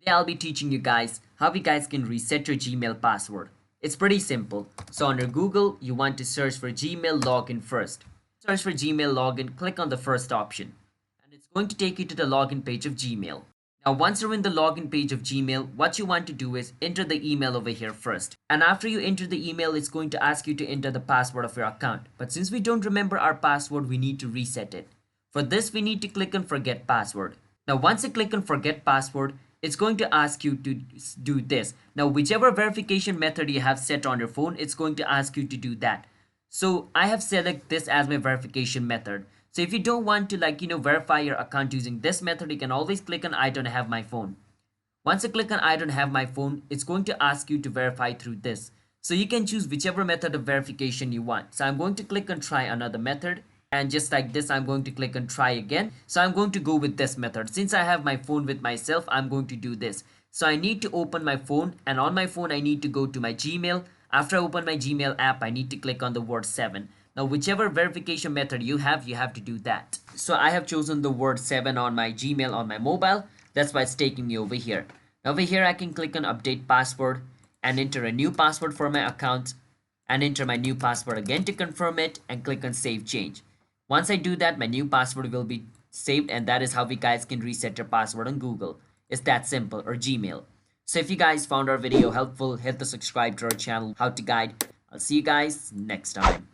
Today I'll be teaching you guys how you guys can reset your Gmail password. It's pretty simple. So under Google, you want to search for Gmail login first. Search for Gmail login, click on the first option. And it's going to take you to the login page of Gmail. Now once you're in the login page of Gmail, what you want to do is enter the email over here first. And after you enter the email, it's going to ask you to enter the password of your account. But since we don't remember our password, we need to reset it. For this, we need to click on forget password. Now once you click on forget password, it's going to ask you to do this. Now whichever verification method you have set on your phone, it's going to ask you to do that. So I have selected this as my verification method. So if you don't want to verify your account using this method, you can always click on I don't have my phone. Once you click on I don't have my phone, it's going to ask you to verify through this. So you can choose whichever method of verification you want. So I'm going to click on try another method. And just like this, I'm going to click on try again. So I'm going to go with this method. Since I have my phone with myself, I'm going to do this. So I need to open my phone, and on my phone, I need to go to my Gmail. After I open my Gmail app, I need to click on the word 7. Now, whichever verification method you have to do that. So I have chosen the word 7 on my Gmail on my mobile. That's why it's taking me over here. Now over here, I can click on update password and enter a new password for my account and enter my new password again to confirm it and click on save change. Once I do that, my new password will be saved, and that is how you guys can reset your password on Google. It's that simple, or Gmail. So if you guys found our video helpful, hit the subscribe to our channel, How to Guide. I'll see you guys next time.